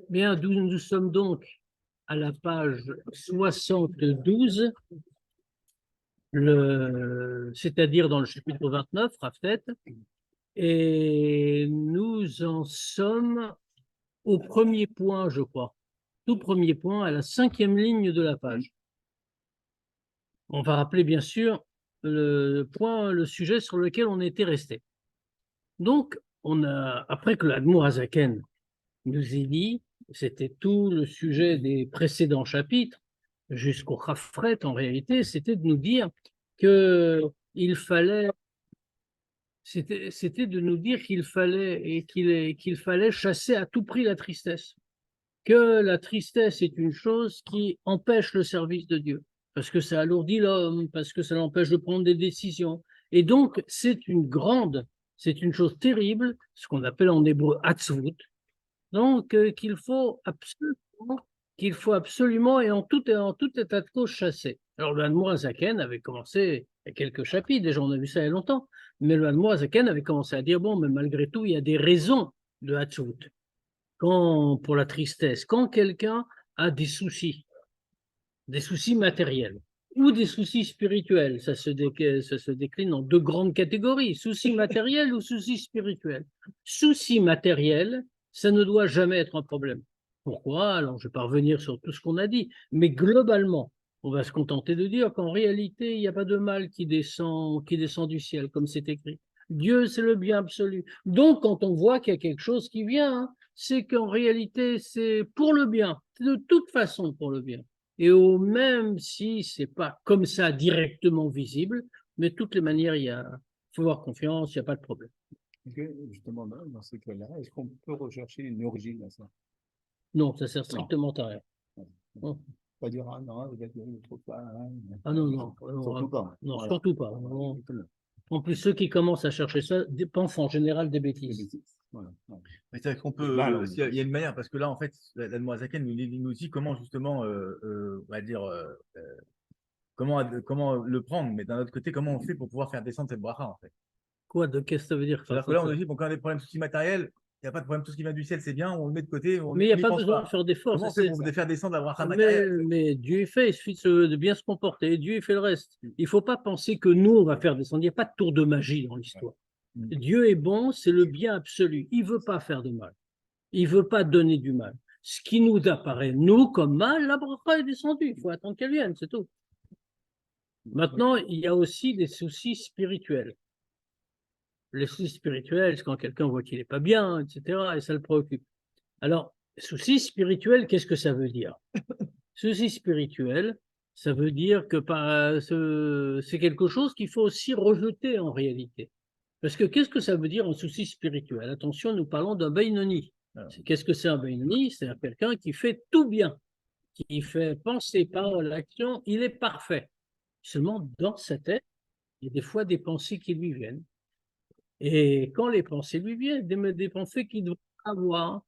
Bien, nous sommes donc à la page 72, c'est-à-dire dans le chapitre 29, Raftet, et nous en sommes au premier point, je crois, tout premier point, à la 5e ligne de la page. On va rappeler bien sûr le sujet sur lequel on était resté. Donc, après que l'Admour Hazaken nous ait dit, c'était tout le sujet des précédents chapitres, jusqu'au Chafret, en réalité, c'était de nous dire que il fallait, c'était de nous dire qu'il fallait chasser à tout prix la tristesse. Que la tristesse est une chose qui empêche le service de Dieu, parce que ça alourdit l'homme, parce que ça l'empêche de prendre des décisions. Et donc, c'est une chose terrible, ce qu'on appelle en hébreu Hatzvut, donc qu'il faut absolument et en tout état de cause chasser. Alors le Hadmour Hazaken avait commencé il y a quelques chapitres, déjà on a vu ça il y a longtemps, mais le Hadmour Hazaken avait commencé à dire bon, mais malgré tout, il y a des raisons de Hatzvut. Pour la tristesse, quand quelqu'un a des soucis matériels ou des soucis spirituels, ça se décline en 2 grandes catégories, soucis matériels ou soucis spirituels. Soucis matériels, ça ne doit jamais être un problème. Pourquoi? Alors, je ne vais pas revenir sur tout ce qu'on a dit, mais globalement, on va se contenter de dire qu'en réalité, il n'y a pas de mal qui descend du ciel, comme c'est écrit. Dieu, c'est le bien absolu. Donc, quand on voit qu'il y a quelque chose qui vient, c'est qu'en réalité, c'est pour le bien. C'est de toute façon pour le bien. Et même si ce n'est pas comme ça directement visible, mais de toutes les manières, il faut avoir confiance, il n'y a pas de problème. Justement, dans ce cas-là, est-ce qu'on peut rechercher une origine à ça? Non, ça sert strictement à rien. Non. Pas dire, ah non, vous êtes trop pas. Ah non, non. Surtout pas. Non, Voilà. surtout pas. Non. En plus, ceux qui commencent à chercher ça pensent en général des bêtises. Voilà. Mais c'est qu'on peut, il y a une manière, parce que là, en fait, l'Admour Hazaken nous dit comment justement, on va dire, comment le prendre, mais d'un autre côté, comment on fait pour pouvoir faire descendre cette bracha, en fait. Quoi, qu'est-ce que ça veut dire? C'est-à-dire que là, on nous dit, bon, quand on a des problèmes de soucis matériels, il n'y a pas de problème, tout ce qui vient du ciel, c'est bien, on le met de côté. Mais il n'y a pas besoin de faire d'efforts. Comment on fait pour faire descendre la bracha matérielle? Mais Dieu est fait, il suffit de bien se comporter, Dieu est fait le reste. Il ne faut pas penser que nous, on va faire descendre, il n'y a pas de tour de magie dans l'histoire. Dieu est bon, c'est le bien absolu, il ne veut pas faire de mal, il ne veut pas donner du mal. Ce qui nous apparaît, nous, comme mal, la bracha est descendue, il faut attendre qu'elle vienne, c'est tout. Maintenant, il y a aussi des soucis spirituels. Les soucis spirituels, c'est quand quelqu'un voit qu'il n'est pas bien, etc., et ça le préoccupe. Alors, soucis spirituels, qu'est-ce que ça veut dire? Soucis spirituels, ça veut dire que c'est quelque chose qu'il faut aussi rejeter en réalité. Parce que qu'est-ce que ça veut dire un souci spirituel? Attention, nous parlons d'un Bainoni. Qu'est-ce que c'est un Bainoni? C'est quelqu'un qui fait tout bien, qui fait penser par l'action, il est parfait. Seulement, dans sa tête, il y a des fois des pensées qui lui viennent. Et quand les pensées lui viennent, des pensées qu'il doit avoir,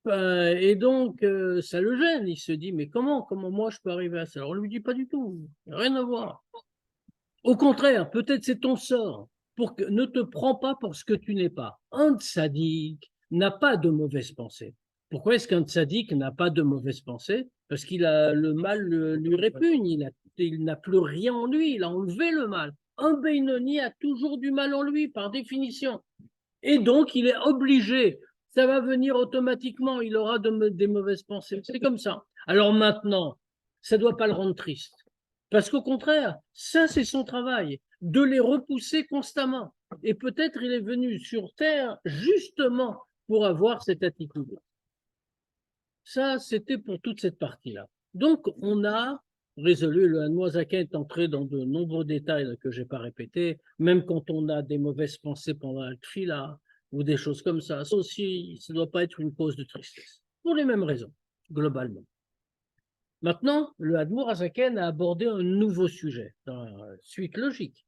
et donc ça le gêne. Il se dit, mais comment moi je peux arriver à ça? Alors on lui dit pas du tout, rien à voir. Au contraire, peut-être c'est ton sort. Ne te prends pas pour ce que tu n'es pas. Un tzaddik n'a pas de mauvaise pensée. Pourquoi est-ce qu'un tzaddik n'a pas de mauvaise pensée? Parce qu'il a le mal lui répugne, il n'a plus rien en lui, il a enlevé le mal. Un Benoni a toujours du mal en lui, par définition. Et donc, il est obligé, ça va venir automatiquement, il aura des mauvaises pensées. C'est comme ça. Alors maintenant, ça ne doit pas le rendre triste. Parce qu'au contraire, ça, c'est son travail, de les repousser constamment. Et peut-être il est venu sur Terre justement pour avoir cette attitude. Ça, c'était pour toute cette partie-là. Donc, on a résolu, le Hadmour Hazaken est entré dans de nombreux détails que je n'ai pas répétés, même quand on a des mauvaises pensées pendant la tfila ou des choses comme ça. Ça aussi, ça ne doit pas être une cause de tristesse, pour les mêmes raisons, globalement. Maintenant, le Hadmour Hazaken a abordé un nouveau sujet, dans la suite logique.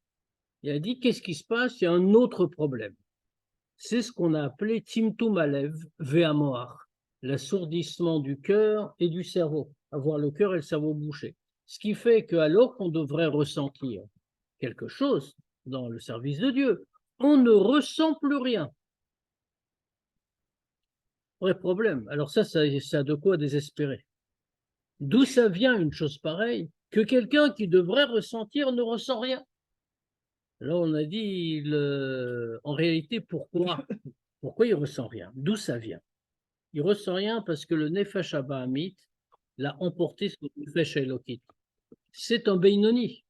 Il a dit, qu'est-ce qui se passe? Il y a un autre problème. C'est ce qu'on a appelé Timtum Alev Ve'amoach, l'assourdissement du cœur et du cerveau, avoir le cœur et le cerveau bouchés. Ce qui fait qu'alors qu'on devrait ressentir quelque chose dans le service de Dieu, on ne ressent plus rien. Vrai problème. Alors ça a de quoi désespérer. D'où ça vient une chose pareille, que quelqu'un qui devrait ressentir ne ressent rien? Là, on a dit, en réalité, pourquoi il ressent rien? D'où ça vient? Il ressent rien parce que le Nefesh Abahamit l'a emporté sur le Nefesh Elokit. C'est un Beinoni.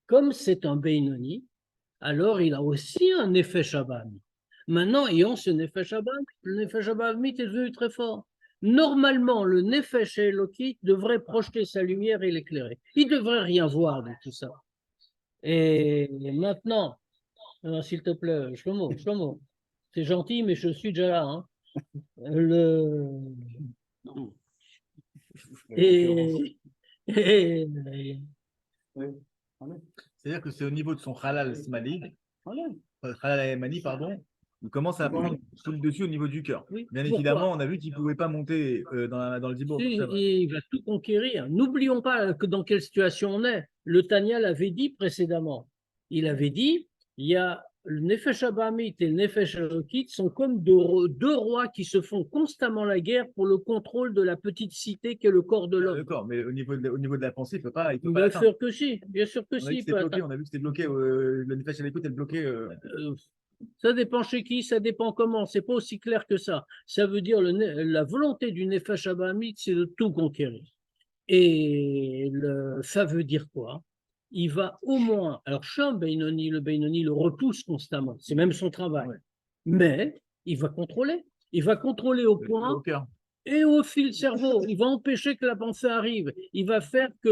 Comme c'est un Beinoni, alors il a aussi un Nefesh Abahamit. Maintenant, ayant ce Nefesh Abahamit, le Nefesh Abahamit est devenu très fort. Normalement, le Nefesh Elokit devrait projeter sa lumière et l'éclairer. Il ne devrait rien voir de tout ça. Et maintenant, s'il te plaît, Shlomo, c'est gentil, mais je suis déjà là. Hein. Et C'est-à-dire que c'est au niveau de son halal smali, halal yamani, pardon, il commence à prendre tout le dessus au niveau du cœur. Oui. Bien Pourquoi? évidemment, on a vu qu'il ne pouvait pas monter dans le dibour. Il va tout conquérir. N'oublions pas que dans quelle situation on est. Le Tanya l'avait dit précédemment. Il avait dit, il y a le Nefesh Abahamit et le Nefesh Elokit sont comme deux rois qui se font constamment la guerre pour le contrôle de la petite cité qu'est le corps de l'homme. D'accord, mais au niveau de la pensée, il ne peut pas. Bien sûr que si, bien sûr que on si. On a vu que c'était bloqué, le Nefesh Elokit est bloqué. Ça dépend chez qui, ça dépend comment. C'est pas aussi clair que ça. Ça veut dire la volonté du Nefesh Abahamit, c'est de tout conquérir. Et ça veut dire quoi? Il va au moins. Alors, le Beinoni le repousse constamment. C'est même son travail. Ouais. Mais il va contrôler. Il va contrôler au point. Au cœur. Et au fil cerveau. Il va empêcher que la pensée arrive. Il va faire que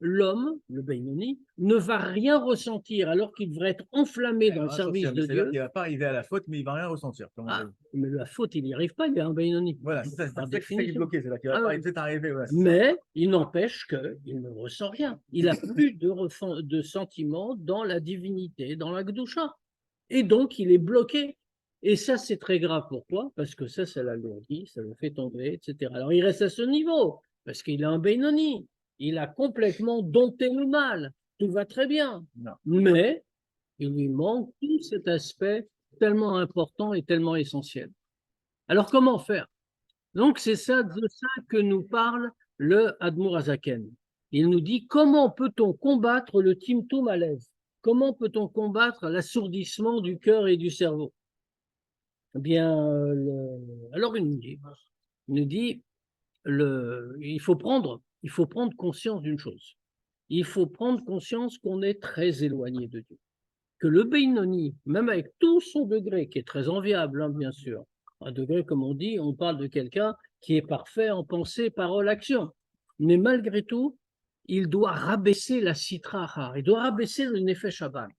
l'homme, le Beinoni, ne va rien ressentir alors qu'il devrait être enflammé dans le service de Dieu. Il ne va pas arriver à la faute, mais il ne va rien ressentir. Mais la faute, il n'y arrive pas, il est un Beinoni. Voilà, c'est ça qui est bloqué, c'est là qu'il va peut-être arriver. Ouais, mais il n'empêche qu'il ne ressent rien. Il n'a plus de sentiments dans la divinité, dans la Gdusha. Et donc, il est bloqué. Et ça, c'est très grave. Pourquoi? Parce que ça l'alourdit, ça le fait tomber, etc. Alors, il reste à ce niveau, parce qu'il a un Beinoni. Il a complètement dompté le mal. Tout va très bien. Non. Mais il lui manque tout cet aspect tellement important et tellement essentiel. Alors, comment faire? Donc, c'est de ça que nous parle le Admour Azaken. Il nous dit, comment peut-on combattre le Timtum Alev? Comment peut-on combattre l'assourdissement du cœur et du cerveau? Eh bien, alors il nous dit il faut prendre conscience d'une chose. Il faut prendre conscience qu'on est très éloigné de Dieu. Que le Beinoni, même avec tout son degré, qui est très enviable, hein, bien sûr, un degré, comme on dit, on parle de quelqu'un qui est parfait en pensée, parole, action. Mais malgré tout, il doit rabaisser la Sitra Achar, il doit rabaisser le Nefesh Abahamit.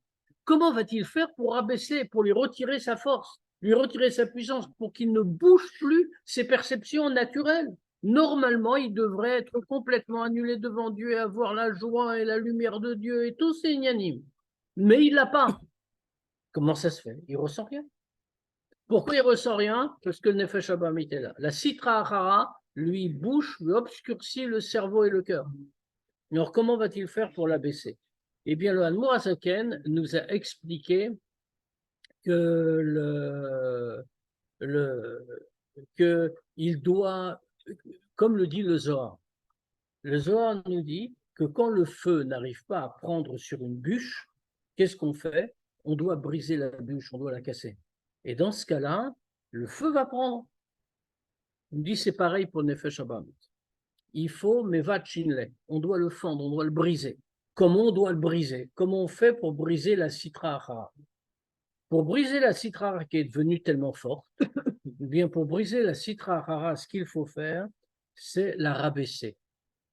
Comment va-t-il faire pour rabaisser, pour lui retirer sa force, lui retirer sa puissance, pour qu'il ne bouge plus ses perceptions naturelles? Normalement, il devrait être complètement annulé devant Dieu et avoir la joie et la lumière de Dieu et tous ces ignanimes. Mais il ne l'a pas. Comment ça se fait? Il ne ressent rien. Pourquoi il ne ressent rien? Parce que le Nefesh Abahamit est là. La Sitra Achara lui bouche, lui obscurcit le cerveau et le cœur. Alors, comment va-t-il faire pour l'abaisser? Eh bien, le Admour Azaken nous a expliqué que il doit, comme le dit le Zohar nous dit que quand le feu n'arrive pas à prendre sur une bûche, qu'est-ce qu'on fait? On doit briser la bûche, on doit la casser. Et dans ce cas-là, le feu va prendre. On dit c'est pareil pour Nefesh Abahamit. Il faut Mevat Shinle, on doit le fendre, on doit le briser. Comment on doit le briser? Comment on fait pour briser la Sitra Achara? Pour briser la Sitra Achara qui est devenue tellement forte, eh bien pour briser la Sitra Achara, ce qu'il faut faire, c'est la rabaisser.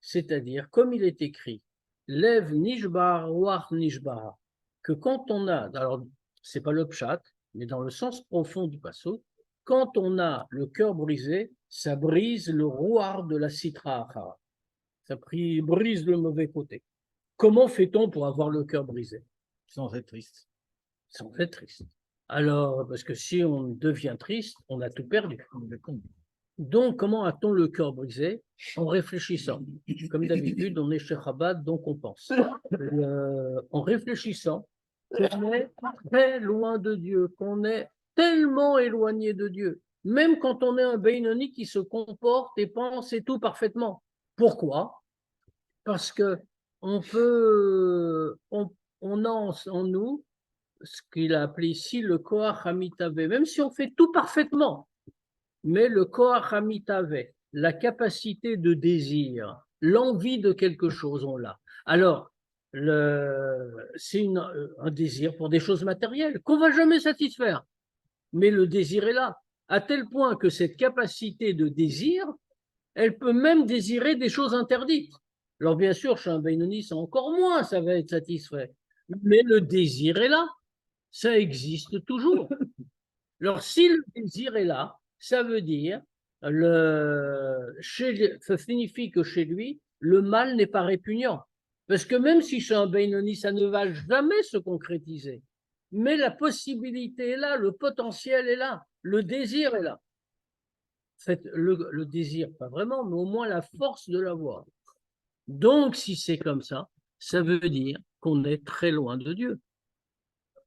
C'est-à-dire, comme il est écrit, Lev Nishbar, Ruach Nishbar, que quand on a, alors c'est pas le pshat, mais dans le sens profond du pasuk, quand on a le cœur brisé, ça brise le rouar de la Sitra Achara. Ça brise le mauvais côté. Comment fait-on pour avoir le cœur brisé? Sans être triste. Sans être triste. Alors, parce que si on devient triste, on a tout perdu. Donc, comment a-t-on le cœur brisé? En réfléchissant. Comme d'habitude, on est chez Chabad, donc on pense. En réfléchissant qu'on est très loin de Dieu, qu'on est tellement éloigné de Dieu, même quand on est un Benoni qui se comporte et pense et tout parfaitement. Pourquoi? Parce que on a en nous ce qu'il a appelé ici le Koach Hamitave, même si on fait tout parfaitement, mais le Koach Hamitave, la capacité de désir, l'envie de quelque chose, on l'a. Alors, c'est un désir pour des choses matérielles qu'on ne va jamais satisfaire, mais le désir est là, à tel point que cette capacité de désir, elle peut même désirer des choses interdites. Alors bien sûr, chez un Benoni, c'est encore moins, ça va être satisfait. Mais le désir est là, ça existe toujours. Alors si le désir est là, ça veut dire, ça signifie que chez lui, le mal n'est pas répugnant. Parce que même si chez un Benoni, ça ne va jamais se concrétiser, mais la possibilité est là, le potentiel est là, le désir est là. Le désir, pas vraiment, mais au moins la force de l'avoir. Donc, si c'est comme ça veut dire qu'on est très loin de Dieu.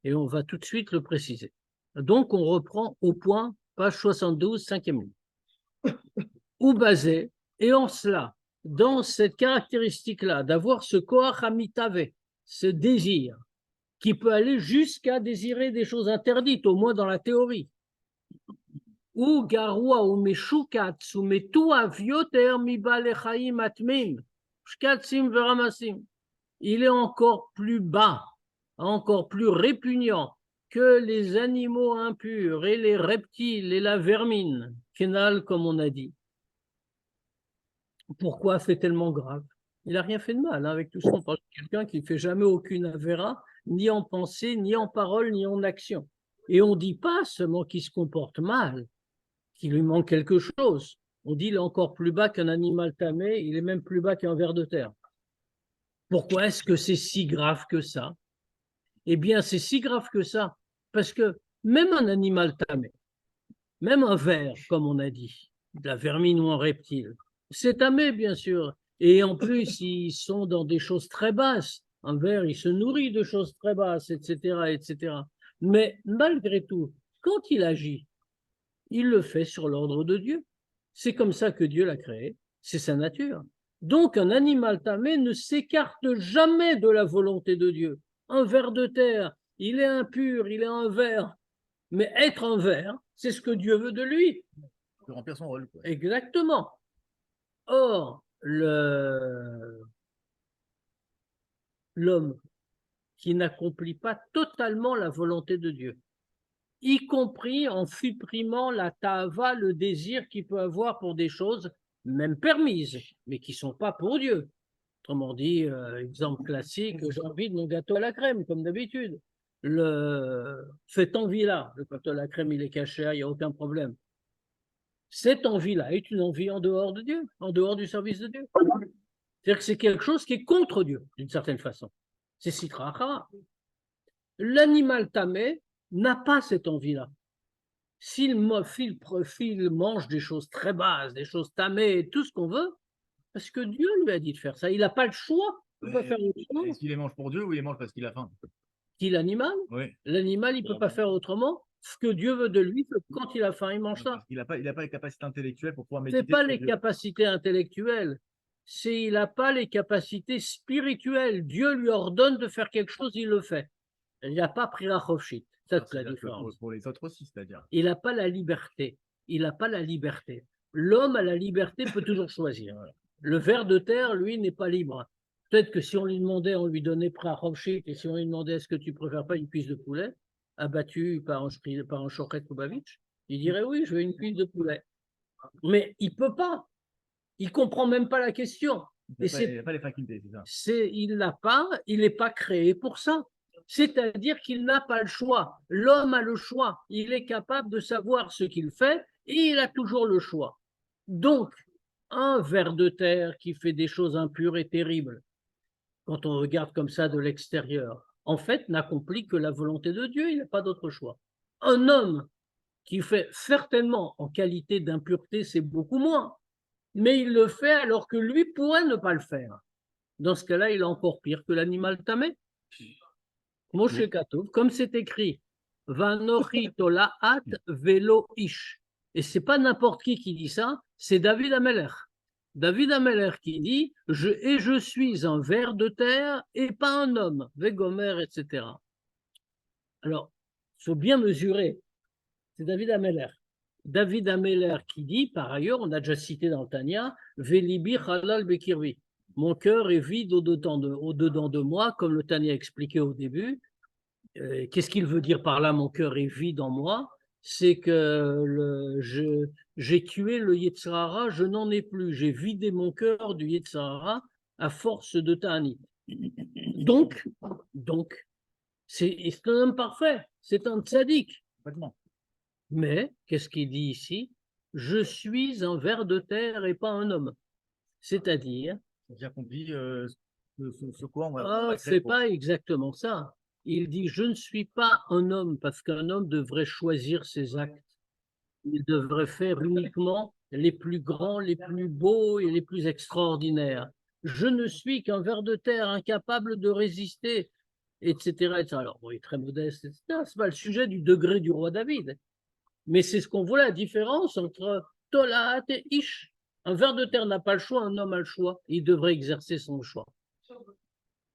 Et on va tout de suite le préciser. Donc, on reprend au point, page 72, 5e ligne. Ou basé, et en cela, dans cette caractéristique-là, d'avoir ce koach hamitave, ce désir, qui peut aller jusqu'à désirer des choses interdites, au moins dans la théorie. Ou garua ou meshukatz ou metuav yoter mibale chaim atmim, shkatzim veramasim. Il est encore plus bas, encore plus répugnant que les animaux impurs et les reptiles et la vermine, kénal comme on a dit. Pourquoi c'est tellement grave? Il n'a rien fait de mal, hein, avec tout ça. On parle de quelqu'un qui ne fait jamais aucune avéra, ni en pensée, ni en parole, ni en action. Et on ne dit pas seulement qu'il se comporte mal, qu'il lui manque quelque chose. On dit qu'il est encore plus bas qu'un animal tamé, il est même plus bas qu'un ver de terre. Pourquoi est-ce que c'est si grave que ça? Eh bien, c'est si grave que ça, parce que même un animal tamé, même un ver, comme on a dit, de la vermine ou un reptile, c'est tamé, bien sûr. Et en plus, ils sont dans des choses très basses. Un ver, il se nourrit de choses très basses, etc., etc. Mais malgré tout, quand il agit, il le fait sur l'ordre de Dieu. C'est comme ça que Dieu l'a créé, c'est sa nature. Donc un animal tamé ne s'écarte jamais de la volonté de Dieu. Un ver de terre, il est impur, il est un ver. Mais être un ver, c'est ce que Dieu veut de lui. De remplir son rôle. Quoi. Exactement. Or, l'homme qui n'accomplit pas totalement la volonté de Dieu, y compris en supprimant la ta'ava, le désir qu'il peut avoir pour des choses même permises, mais qui ne sont pas pour Dieu. Autrement dit, exemple classique, j'ai envie de mon gâteau à la crème, comme d'habitude. Cette envie-là, le gâteau à la crème, il est caché, il n'y a aucun problème. Cette envie-là est une envie en dehors de Dieu, en dehors du service de Dieu. C'est-à-dire que c'est quelque chose qui est contre Dieu, d'une certaine façon. C'est sitra achara. L'animal tamé n'a pas cette envie-là. S'il mange des choses très basses, des choses tamées, tout ce qu'on veut, parce que Dieu lui a dit de faire ça. Il n'a pas le choix. Il peut faire autrement. Est-ce qu'il les mange pour Dieu ou il les mange parce qu'il a faim? Qui, l'animal? Oui. L'animal, il ne peut pas faire autrement. Ce que Dieu veut de lui, quand il a faim, il mange ça. Il n'a pas les capacités intellectuelles pour pouvoir Ce méditer. n'est pas les capacités intellectuelles. Il n'a pas les capacités spirituelles. Dieu lui ordonne de faire quelque chose, il le fait. Il n'a pas pris la chofchit. C'est la différence. Pour les autres aussi, c'est-à-dire. Il n'a pas la liberté. Il n'a pas la liberté. L'homme a la liberté, peut toujours choisir. Le ver de terre, lui, n'est pas libre. Peut-être que si on lui demandait, on lui donnait prachovchit, et si on lui demandait est-ce que tu préfères pas une cuisse de poulet abattue par un chochet Lubavitch, il dirait oui, je veux une cuisse de poulet. Mais il peut pas. Il comprend même pas la question. Il n'a pas les facultés, c'est ça. Il n'a pas, il n'est pas créé pour ça. C'est-à-dire qu'il n'a pas le choix. L'homme a le choix. Il est capable de savoir ce qu'il fait et il a toujours le choix. Donc, un ver de terre qui fait des choses impures et terribles, quand on regarde comme ça de l'extérieur, en fait, n'accomplit que la volonté de Dieu. Il n'a pas d'autre choix. Un homme qui fait certainement en qualité d'impureté, c'est beaucoup moins. Mais il le fait alors que lui pourrait ne pas le faire. Dans ce cas-là, il est encore pire que l'animal tamé. Moshe Katov, comme c'est écrit, Vanochi tolaat velo ish. Et c'est pas n'importe qui dit ça, c'est David Ameller. David Ameller qui dit, je suis un ver de terre et pas un homme, Vegomer, etc. Alors, il faut bien mesurer. C'est David Ameller. David Ameller qui dit, par ailleurs, on a déjà cité dans le Tanya, Velibi halal bekirvi. Mon cœur est vide au-dedans de moi, comme le Tanya a expliqué au début. Qu'est-ce qu'il veut dire par là, mon cœur est vide en moi? C'est que j'ai tué le Yetzirah, je n'en ai plus. J'ai vidé mon cœur du Yetzirah à force de Ta'anit. Donc, c'est un homme parfait, c'est un tzaddik. Mais, qu'est-ce qu'il dit ici? Je suis un ver de terre et pas un homme. C'est-à-dire. J'ai accompli ce quoi on va c'est pas exactement ça. Il dit, je ne suis pas un homme, parce qu'un homme devrait choisir ses actes. Il devrait faire uniquement les plus grands, les plus beaux et les plus extraordinaires. Je ne suis qu'un ver de terre incapable de résister, etc. etc. Alors, bon, il est très modeste, etc. Ce n'est pas le sujet du degré du roi David. Mais c'est ce qu'on voit, la différence entre Tolat et Ish. Un ver de terre n'a pas le choix, un homme a le choix. Il devrait exercer son choix.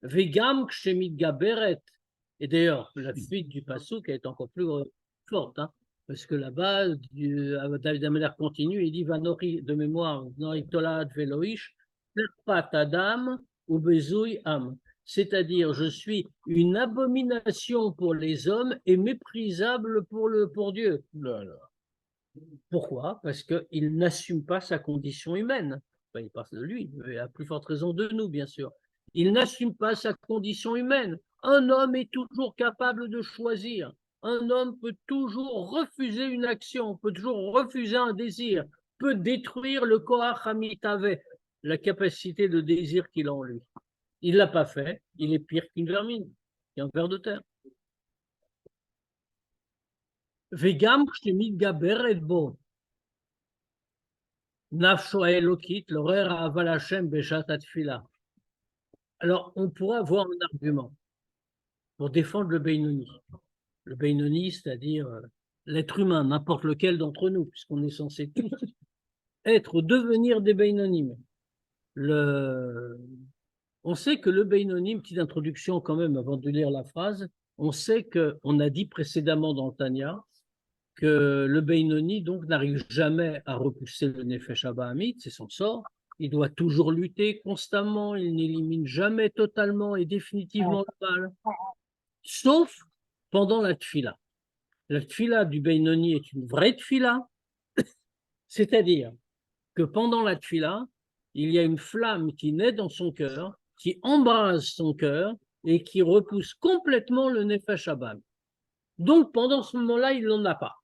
Vegam kshemit gaberet. Et d'ailleurs, la suite du passouk est encore plus forte, hein, parce que là-bas, David Ameller continue, il dit Vanori de mémoire, Nori Tolat veloish, Perpat Adam ou Bezouy Am. C'est-à-dire, je suis une abomination pour les hommes et méprisable pour Dieu. Pourquoi? Parce qu'il n'assume pas sa condition humaine. Enfin, il parle de lui, et à plus forte raison de nous, bien sûr. Il n'assume pas sa condition humaine. Un homme est toujours capable de choisir. Un homme peut toujours refuser une action, peut toujours refuser un désir, peut détruire le Koach Hamitave, la capacité de désir qu'il a en lui. Il ne l'a pas fait, il est pire qu'une vermine, qu'un ver de terre. Vegam kshemit gaberet bo. Nafsho elokit, l'horaire aval Hashem beshat atfila. Alors, on pourrait avoir un argument pour défendre le Beinoni. Le Beinoni, c'est-à-dire l'être humain, n'importe lequel d'entre nous, puisqu'on est censé tous être ou devenir des Beinonim. On sait que le Beinoni, petite introduction quand même avant de lire la phrase, on sait qu'on a dit précédemment dans le Tanya que le Beinoni donc n'arrive jamais à repousser le Nefesh Abahamit, c'est son sort. Il doit toujours lutter constamment, il n'élimine jamais totalement et définitivement le mal, sauf pendant la tfila. La tfila du Beinoni est une vraie tfila, c'est-à-dire que pendant la tfila, il y a une flamme qui naît dans son cœur, qui embrase son cœur et qui repousse complètement le Nefesh Abahamit. Donc pendant ce moment-là, il n'en a pas.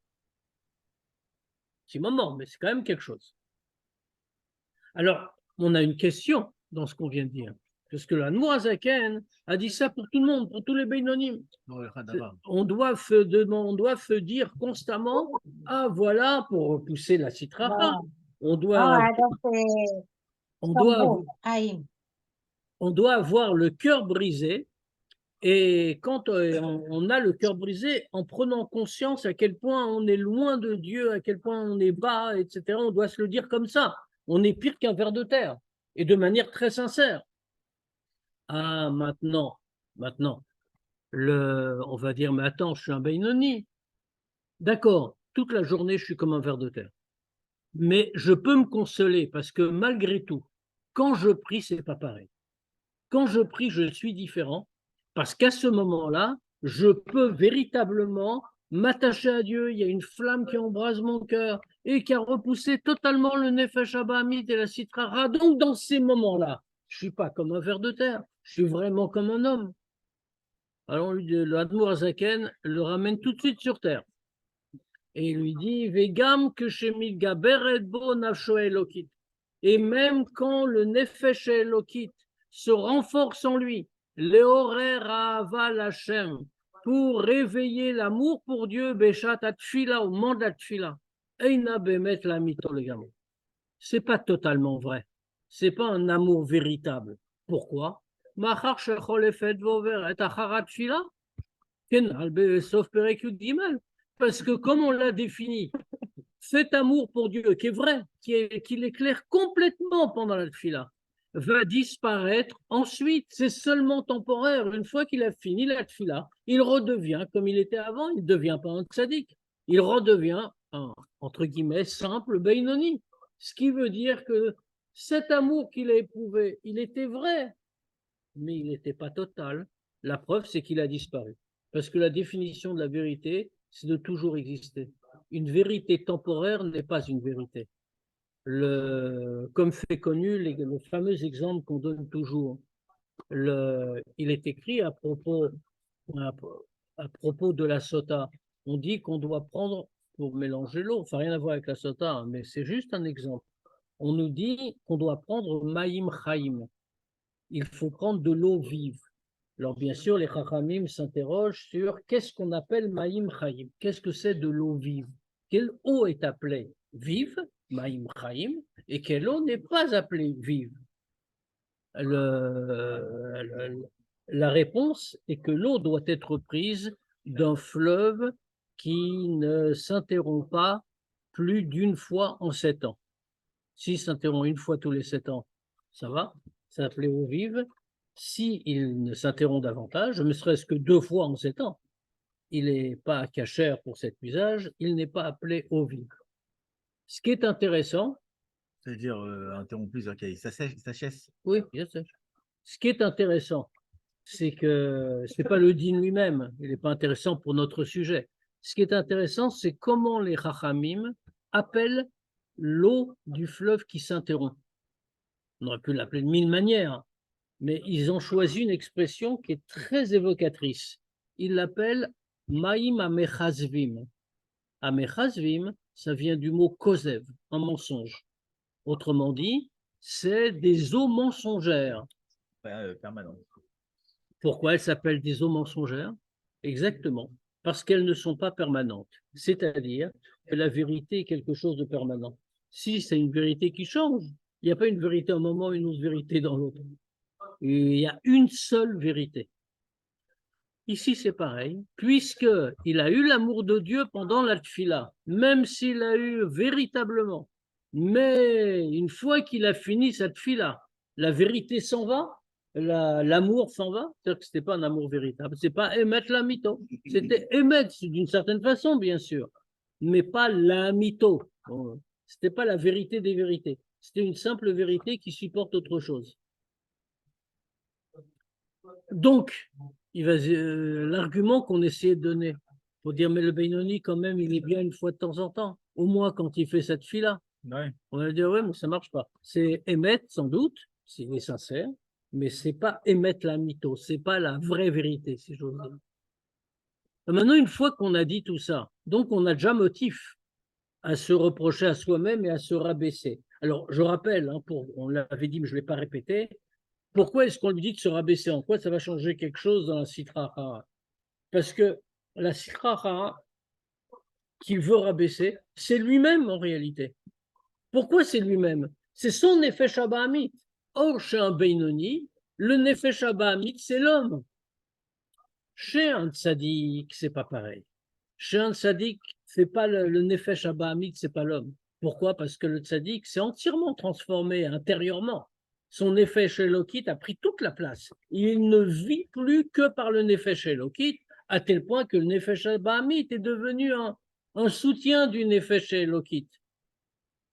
Petit moment, mais c'est quand même quelque chose. Alors, on a une question dans ce qu'on vient de dire, parce que la Noazaken a dit ça pour tout le monde, pour tous les Beinonim. On doit se dire constamment, ah voilà, pour repousser la citracha, on doit avoir le cœur brisé. Et quand on a le cœur brisé, en prenant conscience à quel point on est loin de Dieu, à quel point on est bas, etc., on doit se le dire comme ça. On est pire qu'un ver de terre, et de manière très sincère. Ah, maintenant, on va dire, mais attends, je suis un Beinoni. D'accord, toute la journée, je suis comme un ver de terre. Mais je peux me consoler, parce que malgré tout, quand je prie, c'est pas pareil. Quand je prie, je suis différent. Parce qu'à ce moment-là, je peux véritablement m'attacher à Dieu. Il y a une flamme qui embrase mon cœur et qui a repoussé totalement le Nefesh Abahamit et la Sitrara. Donc, dans ces moments-là, je ne suis pas comme un ver de terre. Je suis vraiment comme un homme. Alors, le Admour Azaken le ramène tout de suite sur terre. Et il lui dit, Vegam que shemit gaberet bo nafsho elokit. Et même quand le Nefesh Elokit se renforce en lui, Léorer Aval Hashem, pour réveiller l'amour pour Dieu, Beshat Atfila, au moment de la Tfila, Eina Bemet la Mitolegam. C'est pas totalement vrai. C'est pas un amour véritable. Pourquoi? Machar Shechol Efet Vover et Acharat Tfila. Sauf Perek Yud Gimel. Parce que comme on l'a défini, cet amour pour Dieu qui est vrai, qui l'éclaire complètement pendant la tfila, va disparaître ensuite. C'est seulement temporaire. Une fois qu'il a fini la tfila, il redevient comme il était avant. Il ne devient pas un tzaddik. Il redevient un, entre guillemets, simple Beinoni. Ce qui veut dire que cet amour qu'il a éprouvé, il était vrai, mais il n'était pas total. La preuve, c'est qu'il a disparu. Parce que la définition de la vérité, c'est de toujours exister. Une vérité temporaire n'est pas une vérité. Comme fait connu, le fameux exemple qu'on donne toujours, il est écrit à propos de la sota, on dit qu'on doit prendre, pour mélanger l'eau, enfin rien à voir avec la sota, hein, mais c'est juste un exemple. On nous dit qu'on doit prendre maïm chaim. Il faut prendre de l'eau vive. Alors bien sûr, les chachamim s'interrogent sur qu'est-ce qu'on appelle maïm chaim. Qu'est-ce que c'est de l'eau vive? Quelle eau est appelée vive, maïm chaim, et quelle eau n'est pas appelée vive? La réponse est que l'eau doit être prise d'un fleuve qui ne s'interrompt pas plus d'une fois en 7 ans. S'il s'interrompt une fois tous les 7 ans, ça va, c'est appelé eau vive. S'il ne s'interrompt davantage, ne serait-ce que 2 fois en 7 ans, il n'est pas cachère pour cet usage, il n'est pas appelé eau vive. Ce qui est intéressant, c'est-à-dire interrompu, c'est-à-dire qu'il s'achève. oui, bien sûr. Ce qui est intéressant, c'est que ce n'est pas le din lui-même, il n'est pas intéressant pour notre sujet. Ce qui est intéressant, c'est comment les Chachamim appellent l'eau du fleuve qui s'interrompt. On aurait pu l'appeler de 1000 manières, mais ils ont choisi une expression qui est très évocatrice. Ils l'appellent Maïm Amechazvim. Amechazvim, ça vient du mot kozev, un mensonge. Autrement dit, c'est des eaux mensongères. Permanent. Pourquoi elles s'appellent des eaux mensongères? Exactement, parce qu'elles ne sont pas permanentes. C'est-à-dire que la vérité est quelque chose de permanent. Si c'est une vérité qui change, il n'y a pas une vérité à un moment, une autre vérité dans l'autre. Il y a une seule vérité. Ici, c'est pareil, puisqu'il a eu l'amour de Dieu pendant la tfila, même s'il a eu véritablement. Mais une fois qu'il a fini sa tfila, la vérité s'en va, l'amour s'en va, c'est-à-dire que ce n'était pas un amour véritable, ce n'est pas émettre la mytho, c'était émettre d'une certaine façon, bien sûr, mais pas la mytho. Ce n'était pas la vérité des vérités, c'était une simple vérité qui supporte autre chose. Donc, l'argument qu'on essayait de donner pour dire, mais le Benoni, quand même, il est bien une fois de temps en temps, au moins quand il fait cette fille-là. Ouais. On va dire, oui, mais ça ne marche pas. C'est émettre, sans doute, s'il est sincère, mais ce n'est pas émettre la mytho, ce n'est pas la vraie vérité, si j'ose dire. Maintenant, une fois qu'on a dit tout ça, donc on a déjà motif à se reprocher à soi-même et à se rabaisser. Alors, je rappelle, hein, on l'avait dit, mais je ne vais pas répéter, pourquoi est-ce qu'on lui dit de se rabaisser? En quoi ça va changer quelque chose dans la Sitra Hara? Parce que la Sitra Hara qui veut rabaisser, c'est lui-même en réalité. Pourquoi c'est lui-même? C'est son Nefesh Abahamit. Or, chez un Beinoni, le Nefesh Abahamit, c'est l'homme. Chez un Tzadik, c'est pas pareil. Chez un Tzadik, c'est pas le Nefesh Abahamit, c'est pas l'homme. Pourquoi? Parce que le Tzadik s'est entièrement transformé intérieurement. Son Nefesh Elokit a pris toute la place. Il ne vit plus que par le Nefesh Elokit, à tel point que le Nefesh Abahamit est devenu un soutien du Nefesh Elokit.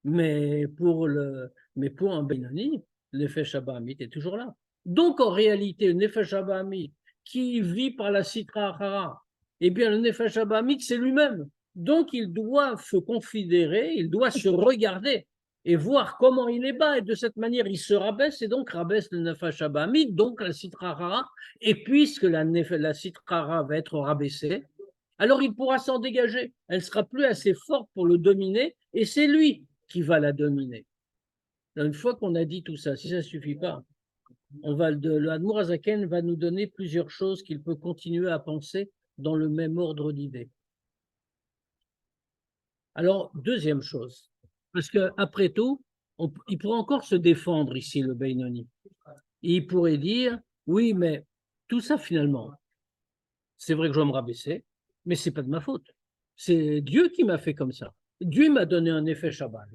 Mais pour un Benoni, le Nefesh Abahamit est toujours là. Donc en réalité, le Nefesh Abahamit qui vit par la Sitra Achara, eh bien le Nefesh Abahamit c'est lui-même. Donc il doit se considérer, il doit se regarder et voir comment il est bas, et de cette manière il se rabaisse, et donc rabaisse le Nefesh Abahamit, donc la Sitra Achara, et puisque la Sitra Achara va être rabaissée, alors il pourra s'en dégager. Elle ne sera plus assez forte pour le dominer, et c'est lui qui va la dominer. Une fois qu'on a dit tout ça, si ça ne suffit pas, le Admour Hazaken va nous donner plusieurs choses qu'il peut continuer à penser dans le même ordre d'idées. Alors, deuxième chose, parce qu'après tout, il pourrait encore se défendre ici, le Beinoni. Il pourrait dire, oui, mais tout ça finalement, C'est vrai que je dois me rabaisser, mais ce n'est pas de ma faute. C'est Dieu qui m'a fait comme ça. Dieu m'a donné un effet Shabbat.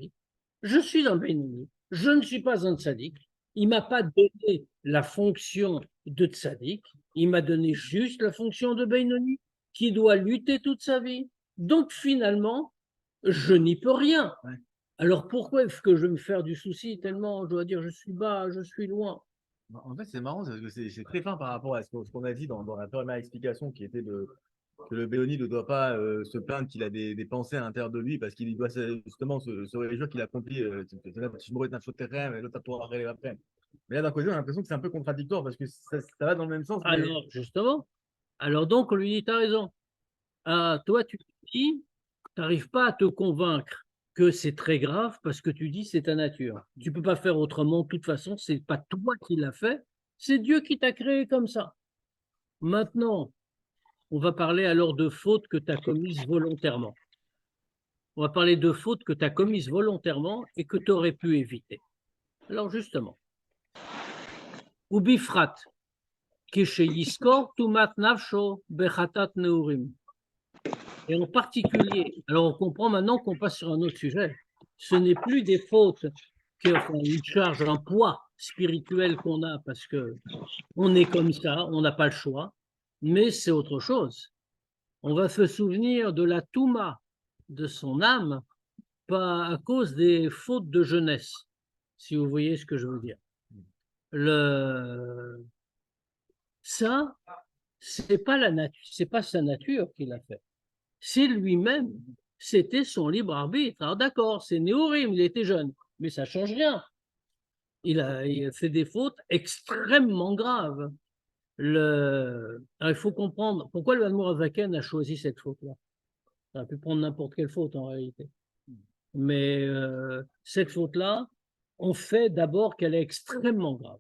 Je suis un Benoni, je ne suis pas un tzaddik. Il ne m'a pas donné la fonction de tzaddik, il m'a donné juste la fonction de Benoni qui doit lutter toute sa vie. Donc finalement, je n'y peux rien. Ouais. Alors pourquoi est-ce que je vais me faire du souci tellement je dois dire je suis bas, je suis loin? En fait, c'est marrant parce que c'est très fin par rapport à ce qu'on a dit dans la première explication qui était que le Béoni ne doit pas se plaindre qu'il a des pensées à l'intérieur de lui parce qu'il doit justement se réjouir qu'il accomplit. Mais là, d'un côté, on a l'impression que c'est un peu contradictoire parce que ça va dans le même sens. Mais... Alors justement, alors donc on lui dit tu as raison. Ah, toi tu dis, tu n'arrives pas à te convaincre que c'est très grave parce que tu dis c'est ta nature. Tu ne peux pas faire autrement, de toute façon, ce n'est pas toi qui l'as fait, c'est Dieu qui t'a créé comme ça. Maintenant, on va parler alors de fautes que tu as commises volontairement. On va parler de fautes que tu as commises volontairement et que tu aurais pu éviter. Alors justement, Ubifrat, Kisheyiskor Tumat Nafsho Bechatat Neurim. Et en particulier, alors on comprend maintenant qu'on passe sur un autre sujet. Ce n'est plus des fautes une charge, un poids spirituel qu'on a parce que on est comme ça, on n'a pas le choix, mais c'est autre chose. On va se souvenir de la touma de son âme, pas à cause des fautes de jeunesse, si vous voyez ce que je veux dire. Ça, c'est pas c'est pas sa nature qui l'a fait. C'est lui-même, c'était son libre arbitre. Alors d'accord, c'est Néorim, il était jeune, mais ça ne change rien. Il a fait des fautes extrêmement graves. Alors, il faut comprendre pourquoi le Admour Azaken a choisi cette faute-là. Il aurait pu prendre n'importe quelle faute en réalité. Mais cette faute-là, on fait d'abord qu'elle est extrêmement grave.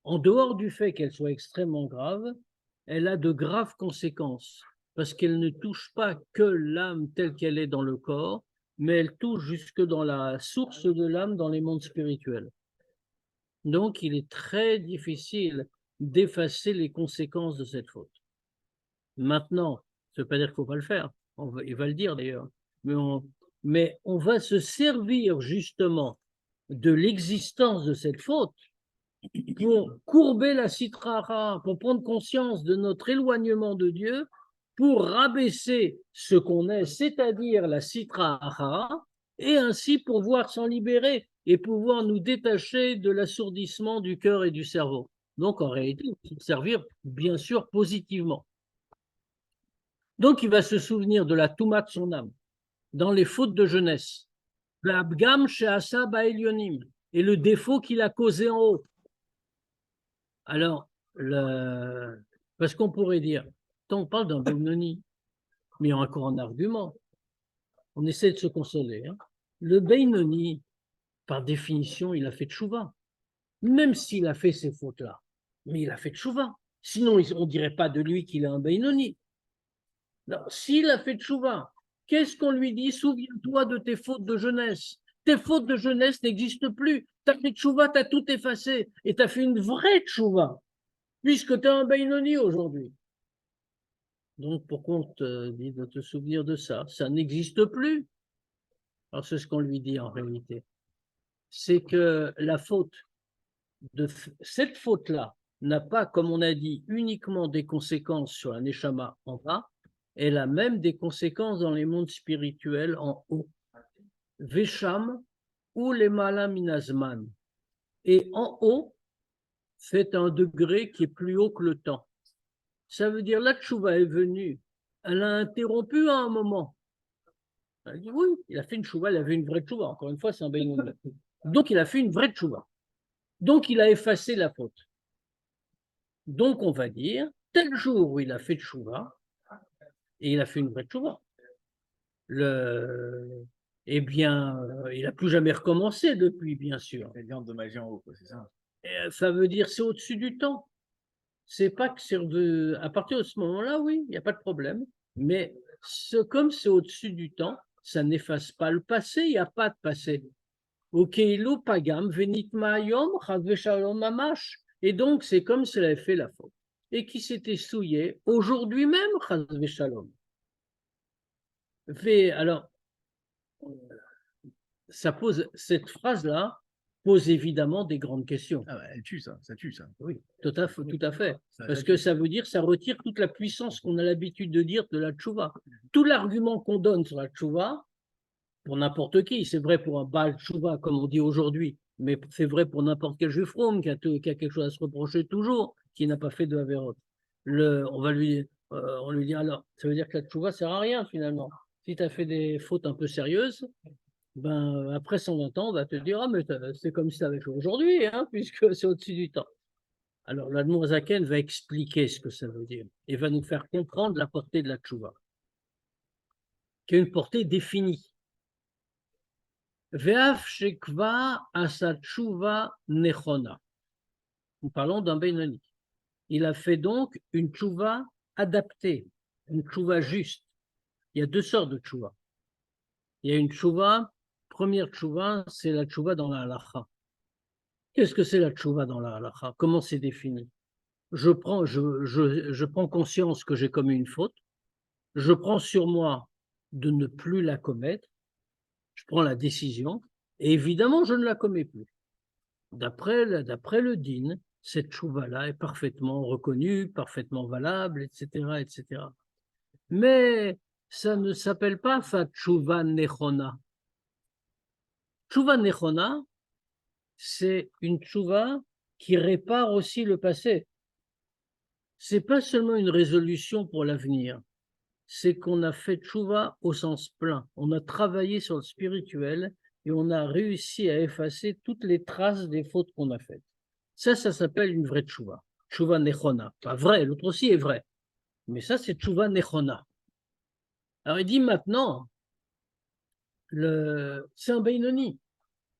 En dehors du fait qu'elle soit extrêmement grave, elle a de graves conséquences parce qu'elle ne touche pas que l'âme telle qu'elle est dans le corps, mais elle touche jusque dans la source de l'âme dans les mondes spirituels. Donc, il est très difficile d'effacer les conséquences de cette faute. Maintenant, ça ne veut pas dire qu'il ne faut pas le faire, il va le dire d'ailleurs, mais on va se servir justement de l'existence de cette faute pour courber la citrara, pour prendre conscience de notre éloignement de Dieu, pour rabaisser ce qu'on est, c'est-à-dire la citrara, et ainsi pouvoir s'en libérer et pouvoir nous détacher de l'assourdissement du cœur et du cerveau. Donc en réalité, il faut servir bien sûr positivement. Donc il va se souvenir de la touma de son âme, dans les fautes de jeunesse, et le défaut qu'il a causé en haut. Alors, parce qu'on pourrait dire, tant on parle d'un Benoni, mais il y a encore un argument. On essaie de se consoler. Hein. Le Benoni, par définition, il a fait tchouva. Même s'il a fait ces fautes-là, mais il a fait tchouva. Sinon, on ne dirait pas de lui qu'il est un Benoni. S'il a fait tchouva, qu'est-ce qu'on lui dit? Souviens-toi de tes fautes de jeunesse. Tes fautes de jeunesse n'existent plus. Tu as fait tchouva, tu as tout effacé. Et tu as fait une vraie tchouva, puisque tu es un Benoni aujourd'hui. Donc, pourquoi on te dit de te souvenir de ça? Ça n'existe plus. Alors, c'est ce qu'on lui dit en réalité. C'est que la faute, cette faute-là, n'a pas, comme on a dit, uniquement des conséquences sur un neshama en bas, elle a même des conséquences dans les mondes spirituels en haut. Vesham ou les malaminazman. Et en haut, c'est un degré qui est plus haut que le temps. Ça veut dire la tchouva est venue, elle a interrompu à un moment. Elle dit oui, il a fait une tchouva, il avait une vraie tchouva. Encore une fois, c'est un bénévole. Donc il a fait une vraie tchouva. Donc il a effacé la faute. Donc on va dire, tel jour où il a fait tchouva, et il a fait une vraie tchouva, eh bien, il n'a plus jamais recommencé depuis, bien sûr. Il est endommagé en haut, c'est ça. Ça veut dire c'est au-dessus du temps. C'est pas que c'est à partir de ce moment-là, oui, il n'y a pas de problème. Mais comme c'est au-dessus du temps, ça n'efface pas le passé, il n'y a pas de passé. Et donc, c'est comme s'il avait fait la faute. et qui s'était souillé aujourd'hui même, chas v'shalom. Alors, cette phrase-là pose évidemment des grandes questions. Ah bah, elle tue ça tue ça. Oui, tout à fait. Parce Ça que tue. ça veut dire, ça retire toute la puissance qu'on a l'habitude de dire de la tchouva. Tout l'argument qu'on donne sur la tchouva, pour n'importe qui, c'est vrai pour un Baal tchouva, comme on dit aujourd'hui, mais c'est vrai pour n'importe quel juif rom qui a quelque chose à se reprocher toujours, qui n'a pas fait de Haverot. On lui dit alors, ça veut dire que la tchouva sert à rien finalement. Si tu as fait des fautes un peu sérieuses, ben, après 120 ans, on va te dire, ah, mais c'est comme si tu avais fait aujourd'hui, hein, puisque c'est au-dessus du temps. Alors, l'Admour Zaken va expliquer ce que ça veut dire et va nous faire comprendre la portée de la tchouva, qui est une portée définie. Ve'af shekva asa tchouva nechona. Nous parlons d'un Benoni. Il a fait donc une tchouva adaptée, une tchouva juste. Il y a deux sortes de tchouva. Il y a une tchouva, première tchouva, c'est la tchouva dans la halacha. Qu'est-ce que c'est la tchouva dans la halacha? Comment c'est défini? Je prends conscience que j'ai commis une faute, je prends sur moi de ne plus la commettre, je prends la décision, et évidemment, je ne la commets plus. D'après le din, cette tchouva-là est parfaitement reconnue, parfaitement valable, etc., etc. Mais ça ne s'appelle pas fa tchouva nechona. Tchouva nechona, c'est une tchouva qui répare aussi le passé. C'est pas seulement une résolution pour l'avenir, c'est qu'on a fait tchouva au sens plein. On a travaillé sur le spirituel et on a réussi à effacer toutes les traces des fautes qu'on a faites. Ça s'appelle une vraie tchouva. Tchouva nechona. Pas vrai, l'autre aussi est vrai. Mais ça, c'est tchouva nechona. Alors il dit maintenant, c'est un Beinoni.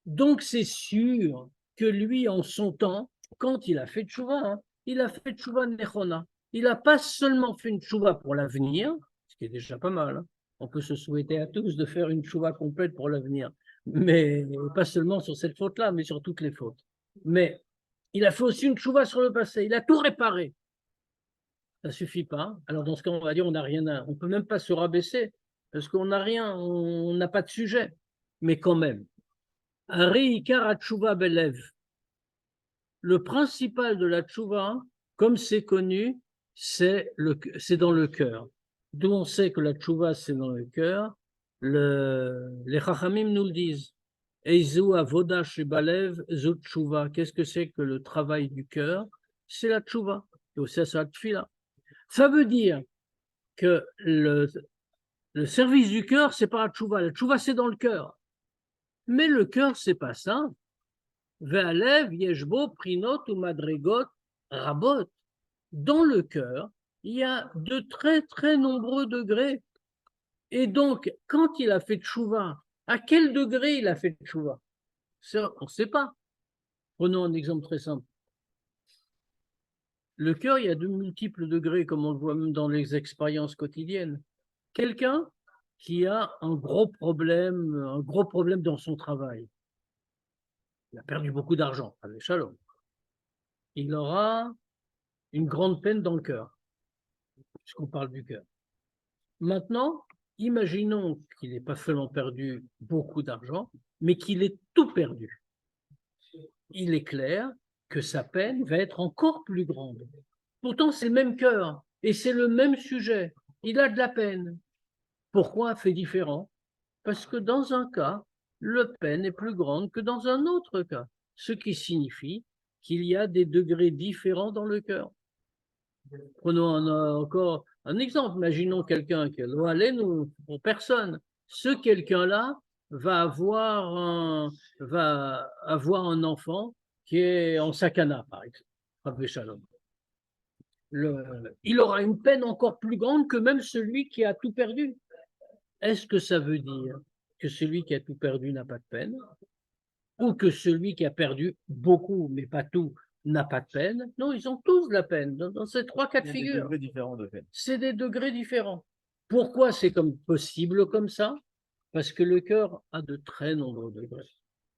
Donc c'est sûr que lui, en son temps, quand il a fait tchouva, hein, il a fait tchouva nechona. Il n'a pas seulement fait une tchouva pour l'avenir, ce qui est déjà pas mal. Hein. On peut se souhaiter à tous de faire une tchouva complète pour l'avenir, mais pas seulement sur cette faute-là, mais sur toutes les fautes. Mais il a fait aussi une tchouva sur le passé. Il a tout réparé. Ça ne suffit pas. Alors dans ce cas, on va dire on n'a rien à, on peut même pas se rabaisser parce qu'on n'a rien, on n'a pas de sujet. Mais quand même, le principal de la tchouva, comme c'est connu, c'est dans le cœur. D'où on sait que la tchouva, c'est dans le cœur. Les Chachamim nous le disent. Eizu avoda shebalev zu tchouva. Qu'est-ce que c'est que le travail du cœur? C'est la tchouva. Et aussi ça, tfila. Ça veut dire que le service du cœur, c'est pas la tchouva. La tchouva, c'est dans le cœur. Mais le cœur, c'est pas ça. Ve'alev yeshbo prinot ou madregot rabot. Dans le cœur, il y a de très très nombreux degrés. Et donc, quand il a fait tchouva, à quel degré il a fait tchouva? Ça, on ne sait pas. Prenons un exemple très simple. Le cœur, il y a de multiples degrés, comme on le voit même dans les expériences quotidiennes. Quelqu'un qui a un gros problème dans son travail. Il a perdu beaucoup d'argent, avec Shalom. Il aura une grande peine dans le cœur, puisqu'on parle du cœur. Maintenant, imaginons qu'il n'ait pas seulement perdu beaucoup d'argent, mais qu'il ait tout perdu. Il est clair que sa peine va être encore plus grande. Pourtant, c'est le même cœur et c'est le même sujet. Il a de la peine. Pourquoi fait différent? Parce que dans un cas, la peine est plus grande que dans un autre cas, ce qui signifie qu'il y a des degrés différents dans le cœur. Prenons encore un exemple. Imaginons quelqu'un qui est loin nous pour personne. Ce quelqu'un-là va avoir un enfant qui est en sakana, par exemple. Il aura une peine encore plus grande que même celui qui a tout perdu. Est-ce que ça veut dire que celui qui a tout perdu n'a pas de peine? Ou que celui qui a perdu beaucoup, mais pas tout, n'a pas de peine? Non, ils ont tous de la peine, dans ces trois cas de figure. Des degrés différents de peine. C'est des degrés différents. Pourquoi c'est possible comme ça? Parce que le cœur a de très nombreux degrés.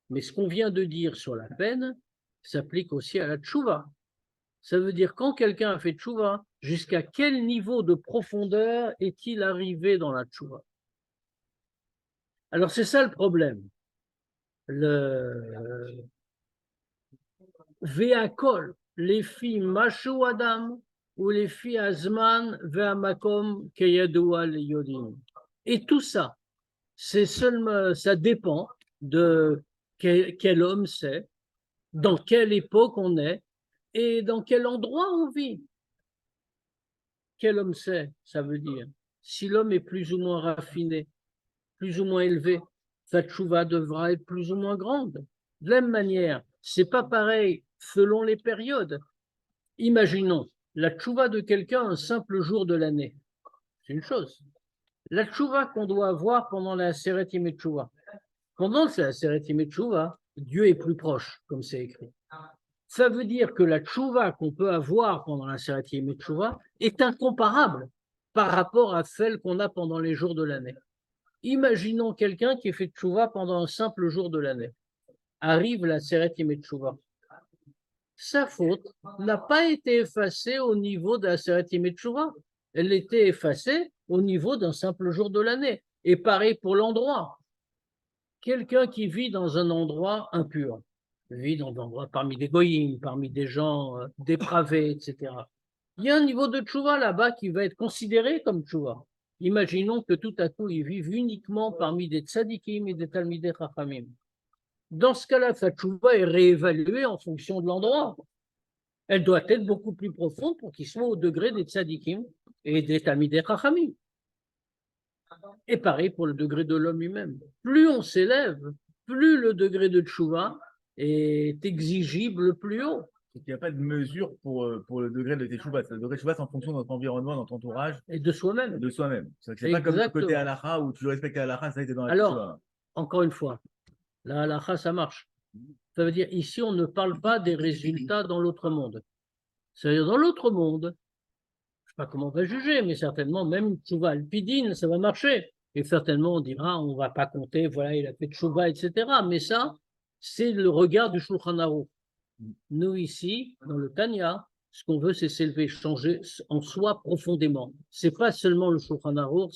Mais ce qu'on vient de dire sur la peine s'applique aussi à la tchouva. Ça veut dire quand quelqu'un a fait tchouva, jusqu'à quel niveau de profondeur est-il arrivé dans la tchouva? Alors c'est ça le problème. Le Ve'akol, les filles Mashu Adam ou les filles Azman Ve'amakom Keyadua Yodim. Et tout ça, c'est seulement, ça dépend de quel homme c'est, dans quelle époque on est et dans quel endroit on vit. Quel homme c'est, ça veut dire. Si l'homme est plus ou moins raffiné, plus ou moins élevé, sa tchouva devra être plus ou moins grande. De la même manière, c'est pas pareil selon les périodes. Imaginons la tchouva de quelqu'un un simple jour de l'année. C'est une chose. La tchouva qu'on doit avoir pendant la Seret Yemei Tchouva. Pendant la Seret Yemei Tchouva, Dieu est plus proche, comme c'est écrit. Ça veut dire que la tchouva qu'on peut avoir pendant la Seret Yemei Tchouva est incomparable par rapport à celle qu'on a pendant les jours de l'année. Imaginons quelqu'un qui fait tchouva pendant un simple jour de l'année. Arrive la Seret Yemei Tchouva. Sa faute n'a pas été effacée au niveau de la Seret Yemei Tchouva. Elle était effacée au niveau d'un simple jour de l'année. Et pareil pour l'endroit. Quelqu'un qui vit dans un endroit impur, vit dans un endroit parmi des goyim, parmi des gens dépravés, etc. Il y a un niveau de tchouva là-bas qui va être considéré comme tchouva. Imaginons que tout à coup, ils vivent uniquement parmi des tzadikim et des talmidei chachamim. Dans ce cas-là, sa tchouva est réévaluée en fonction de l'endroit. Elle doit être beaucoup plus profonde pour qu'il soit au degré des tzadikim et des talmidei chachamim. Et pareil pour le degré de l'homme lui-même. Plus on s'élève, plus le degré de tchouva est exigible plus haut. Il n'y a pas de mesure pour le degré de tes chouvas. Le degré de chouvas, c'est en fonction de notre environnement, de notre entourage. Et de soi-même. De soi-même. C'est pas comme le côté halakha où tu respectes la halakha, ça a été dans la Alors, tchouva. encore une fois, la halakha, ça marche. Ça veut dire, ici, on ne parle pas des résultats dans l'autre monde. C'est-à-dire, dans l'autre monde, je ne sais pas comment on va juger, mais certainement, même tchouva alpidine, ça va marcher. Et certainement, on dira, on ne va pas compter, voilà, il a fait tchouva, etc. Mais ça, c'est le regard du Shulchan Aruch. Nous, ici, dans le Tanya, ce qu'on veut, c'est s'élever, changer en soi profondément. Ce n'est pas seulement le Shulchan Aruch,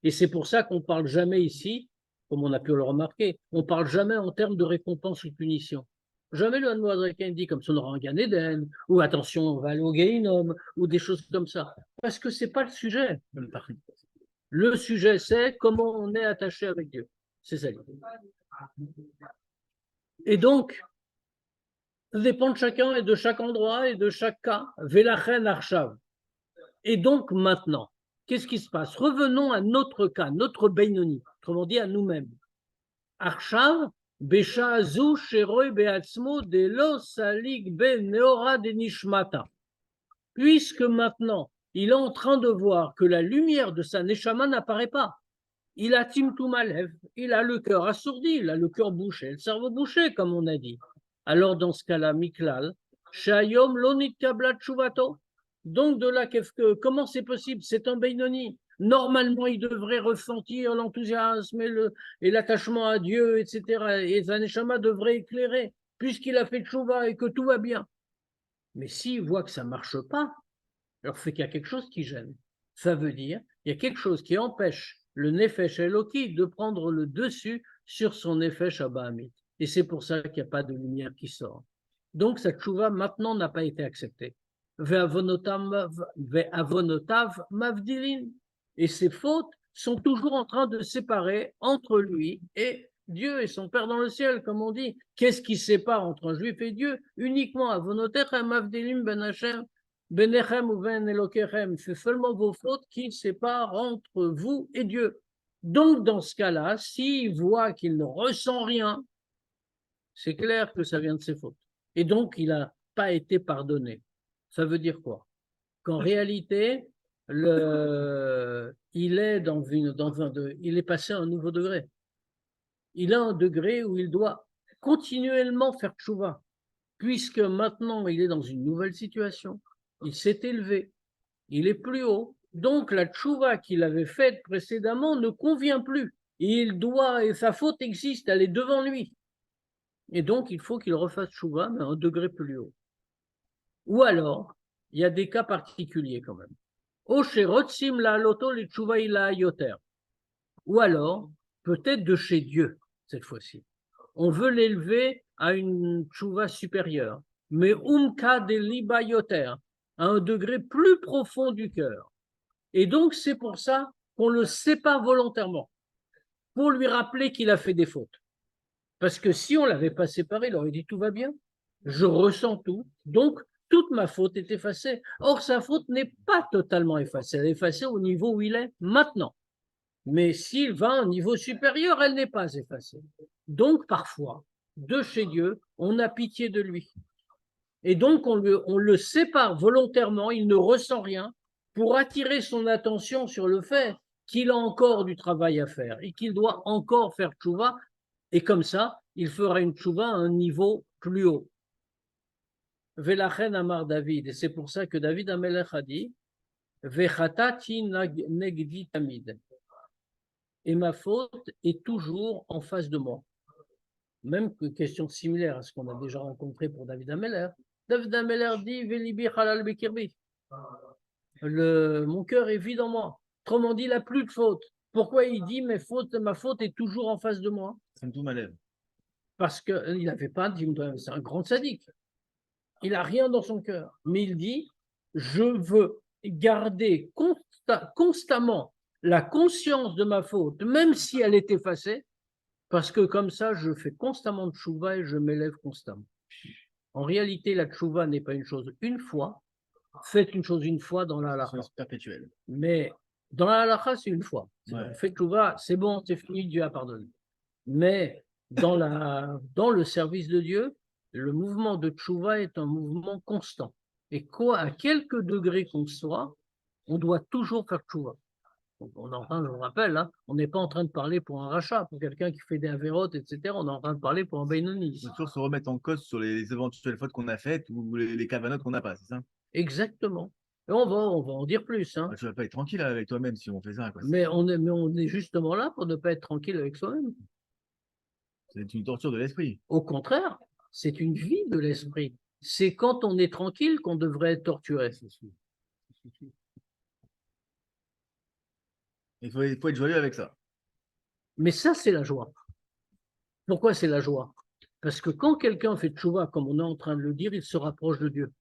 et c'est pour ça qu'on ne parle jamais ici, comme on a pu le remarquer, on ne parle jamais en termes de récompense ou punition. Jamais le Hanouadrakin dit comme ça on aura un Gan Eden, ou attention, on va aller au Gehinom, ou des choses comme ça. Parce que ce n'est pas le sujet. Le sujet, c'est comment on est attaché avec Dieu. C'est ça l'idée. Et donc, ça dépend de chacun et de chaque endroit et de chaque cas. Velachen Arshav. Et donc maintenant, qu'est-ce qui se passe? Revenons à notre cas, notre Beinoni, autrement dit à nous-mêmes. Arshav, Besha Azu, Sheroy Beatzmo, Delo Salig Ben Neora de Nishmata. Puisque maintenant, il est en train de voir que la lumière de sa Neshama n'apparaît pas. Il a Timtum Alev, il a le cœur assourdi, il a le cœur bouché, le cerveau bouché, comme on a dit. Alors, dans ce cas-là, Miklal, Shayom Lonit Kablat Shuvato. Donc, de là, comment c'est possible? C'est un Beinoni. Normalement, il devrait ressentir l'enthousiasme et l'attachement à Dieu, etc. Et Zaneshama devrait éclairer, puisqu'il a fait Tshuva et que tout va bien. Mais s'il voit que ça ne marche pas, alors c'est qu'il y a quelque chose qui gêne. Ça veut dire qu'il y a quelque chose qui empêche le Nefesh Eloki de prendre le dessus sur son Nefesh Abahamit. Et c'est pour ça qu'il n'y a pas de lumière qui sort. Donc, cette tchouva, maintenant, n'a pas été acceptée. Ve'avonotav mavdilin. Et ses fautes sont toujours en train de séparer entre lui et Dieu et son Père dans le ciel, comme on dit. Qu'est-ce qui sépare entre un juif et Dieu? Uniquement avonotechem mavdilim ben Hashem, benechem ou ben Elokechem. C'est seulement vos fautes qui séparent entre vous et Dieu. Donc, dans ce cas-là, s'il voit qu'il ne ressent rien, c'est clair que ça vient de ses fautes. Et donc, il n'a pas été pardonné. Ça veut dire quoi? Qu'en réalité, il est passé à un nouveau degré. Il a un degré où il doit continuellement faire tchouva, puisque maintenant, il est dans une nouvelle situation. Il s'est élevé. Il est plus haut. Donc, la tchouva qu'il avait faite précédemment ne convient plus. Et sa faute existe, elle est devant lui. Et donc, il faut qu'il refasse tchouva, mais à un degré plus haut. Ou alors, il y a des cas particuliers quand même. Ou alors, peut-être de chez Dieu, cette fois-ci. On veut l'élever à une tchouva supérieure, mais umka de liba yoter, à un degré plus profond du cœur. Et donc, c'est pour ça qu'on le sépare volontairement, pour lui rappeler qu'il a fait des fautes. Parce que si on ne l'avait pas séparé, il aurait dit tout va bien, je ressens tout, donc toute ma faute est effacée. Or, sa faute n'est pas totalement effacée, elle est effacée au niveau où il est maintenant. Mais s'il va à un niveau supérieur, elle n'est pas effacée. Donc, parfois, de chez Dieu, on a pitié de lui. Et donc, on le sépare volontairement, il ne ressent rien, pour attirer son attention sur le fait qu'il a encore du travail à faire et qu'il doit encore faire tchouva. Et comme ça, il fera une tchouva à un niveau plus haut. Velachen amar David, et c'est pour ça que David Amelech a dit Vechatati negdi tamid. Et ma faute est toujours en face de moi. Même que question similaire à ce qu'on a déjà rencontré pour David Ameller. David Ameller dit Velibi halal bekirbi. Mon cœur est vide en moi. Autrement dit, il n'a plus de faute. Pourquoi il dit ma faute est toujours en face de moi? Ça me tout malève. Parce qu'il n'avait pas dit, c'est un grand sadique. Il n'a rien dans son cœur. Mais il dit, je veux garder constamment la conscience de ma faute, même si elle est effacée, parce que comme ça, je fais constamment de tchouva et je m'élève constamment. En réalité, la tchouva n'est pas une chose une fois. Faites une chose une fois dans la halakha. C'est perpétuel. Mais dans la halakha, c'est une fois. Ouais. Faites tchouva, c'est bon, c'est fini, Dieu a pardonné. Mais dans le service de Dieu, le mouvement de tchouva est un mouvement constant. Et à quelques degrés qu'on soit, on doit toujours faire tchouva. Donc on est en train, je vous rappelle, hein, on n'est pas en train de parler pour un rachat, pour quelqu'un qui fait des avérotes, etc. On est en train de parler pour un Benoni. Il faut toujours se remettre en cause sur les éventuelles fautes qu'on a faites ou les cavanotes qu'on n'a pas, c'est ça? Exactement. Et on va en dire plus. Hein. Tu vas pas être tranquille avec toi-même si on fait ça. Quoi. Mais on est justement là pour ne pas être tranquille avec soi-même. C'est une torture de l'esprit. Au contraire, c'est une vie de l'esprit. C'est quand on est tranquille qu'on devrait être torturé. Il faut être joyeux avec ça. Mais ça, c'est la joie. Pourquoi c'est la joie? Parce que quand quelqu'un fait tchouva, comme on est en train de le dire, il se rapproche de Dieu.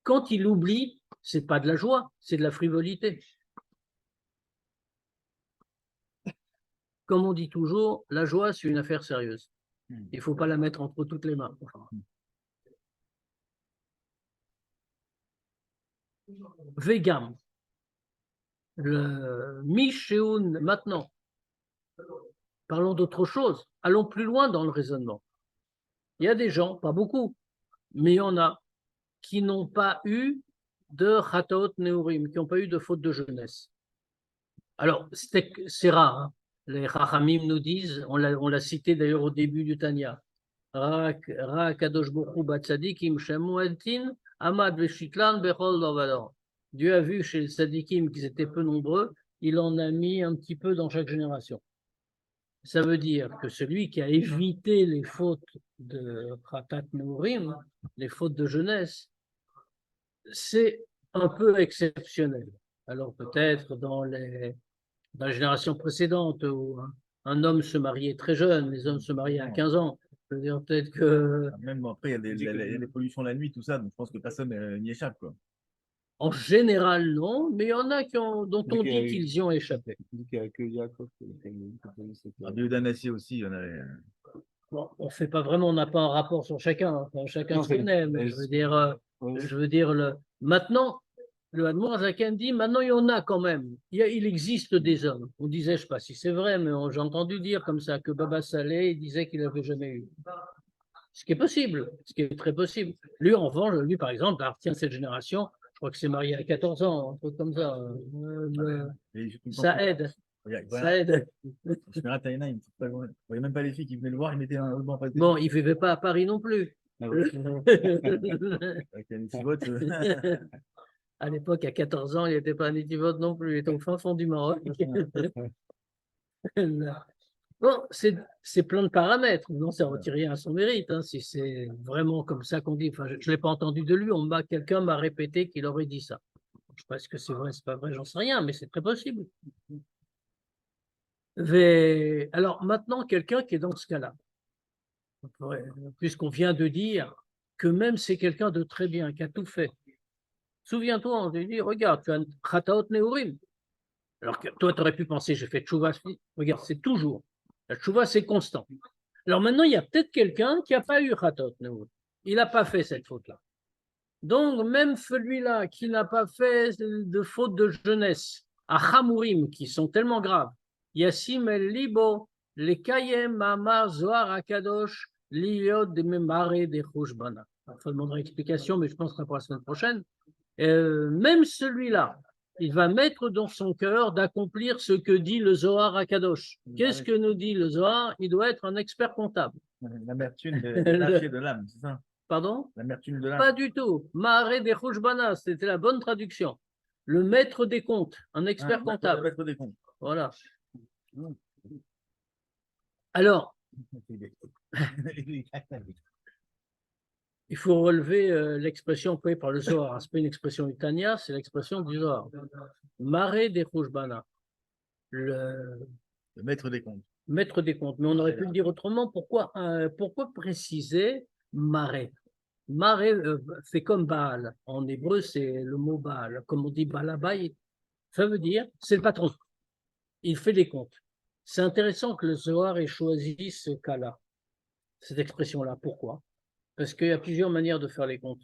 Quand il oublie, c'est pas de la joie, c'est de la frivolité. Comme on dit toujours, la joie, c'est une affaire sérieuse. Il ne faut pas la mettre entre toutes les mains. Vegam. Le Mishéoun, maintenant. Parlons d'autre chose. Allons plus loin dans le raisonnement. Il y a des gens, pas beaucoup, mais il y en a, qui n'ont pas eu de Chataot Neurim, qui n'ont pas eu de faute de jeunesse. Alors, c'est rare. Hein. Les Chachamim nous disent, on l'a cité d'ailleurs au début du Tanya, Ra Kadosh Borou Batzadikim Shamueltin, Amad Veshitlan Bechol Lovador. Dieu a vu chez les Tzadikim qu'ils étaient peu nombreux, il en a mis un petit peu dans chaque génération. Ça veut dire que celui qui a évité les fautes de Khatat Neurim, les fautes de jeunesse, c'est un peu exceptionnel. Alors peut-être dans les générations précédentes où un homme se mariait très jeune, les hommes se mariaient à 15 ans, je veux dire peut-être que... Même après, il y a des pollutions la nuit, tout ça, donc je pense que personne n'y échappe. Quoi. En général, non, mais il y en a dont on dit qu'ils y ont échappé. Il n'y a que Yaakov qui Dieu d'Anassi aussi, il y en avait. Bon, on fait pas vraiment, on n'a pas un rapport sur chacun, hein. Chacun se connaît, mais je veux dire, maintenant, le Admor Zaken dit, maintenant il y en a quand même, il existe des hommes. On disait, je ne sais pas si c'est vrai, mais j'ai entendu dire comme ça que Baba Saleh disait qu'il n'avait jamais eu. Ce qui est possible, ce qui est très possible. Lui, en revanche, lui par exemple, appartient à cette génération, je crois que c'est marié à 14 ans, un truc comme ça. Ça aide. Ça aide. Je me il ne voyait même pas les filles qui venaient le voir, ils mettaient un ruban. Bon, il ne vivait pas à Paris non plus. Ah oui. À l'époque, à 14 ans, il n'était pas un étivote non plus, il était au fin fond du Maroc. Bon, c'est plein de paramètres. Non, ça ne retire rien à son mérite. Hein, si c'est vraiment comme ça qu'on dit. Enfin, je ne l'ai pas entendu de lui. Quelqu'un m'a répété qu'il aurait dit ça. Je ne sais pas ce que c'est vrai, c'est pas vrai, j'en sais rien, mais c'est très possible. Alors maintenant, quelqu'un qui est dans ce cas-là, puisqu'on vient de dire que même c'est quelqu'un de très bien, qui a tout fait. Souviens-toi, on te dit, regarde, tu as un Khataot Neurim. Alors que toi, tu aurais pu penser, j'ai fait Tchouva. Regarde, c'est toujours. La Tchouva, c'est constant. Alors maintenant, il y a peut-être quelqu'un qui n'a pas eu Khataot Neurim. Il n'a pas fait cette faute-là. Donc, même celui-là qui n'a pas fait de faute de jeunesse, à Hamourim, qui sont tellement graves, Yassim el Libo, les Kayem, Mamar, Zohar, Akadosh, Liliot, de Memare, des Rouchbana. Il faut demander une explication, mais je pense que ce sera pour la semaine prochaine. Même celui-là, il va mettre dans son cœur d'accomplir ce que dit le Zohar Akadosh. Qu'est-ce que nous dit le Zohar? Il doit être un expert comptable. L'amertume de l'âme, c'est ça? Pardon? L'amertume de l'âme. Pas du tout. Maharé des Rouchbana, c'était la bonne traduction. Le maître des comptes, un expert comptable. Le maître des comptes. Voilà. Alors, il faut relever l'expression employée par le Zohar. Ce n'est pas une expression itania, c'est l'expression du Zohar. Maré des Rouchbana. Le maître des comptes. Maître des comptes. Mais on aurait pu le dire autrement. Pourquoi préciser maré? Maré, c'est comme Baal. En hébreu, c'est le mot Baal. Comme on dit Balabaï, ça veut dire c'est le patron. Il fait des comptes. C'est intéressant que le Zohar ait choisi ce cas-là, cette expression-là. Pourquoi? Parce qu'il y a plusieurs manières de faire les comptes.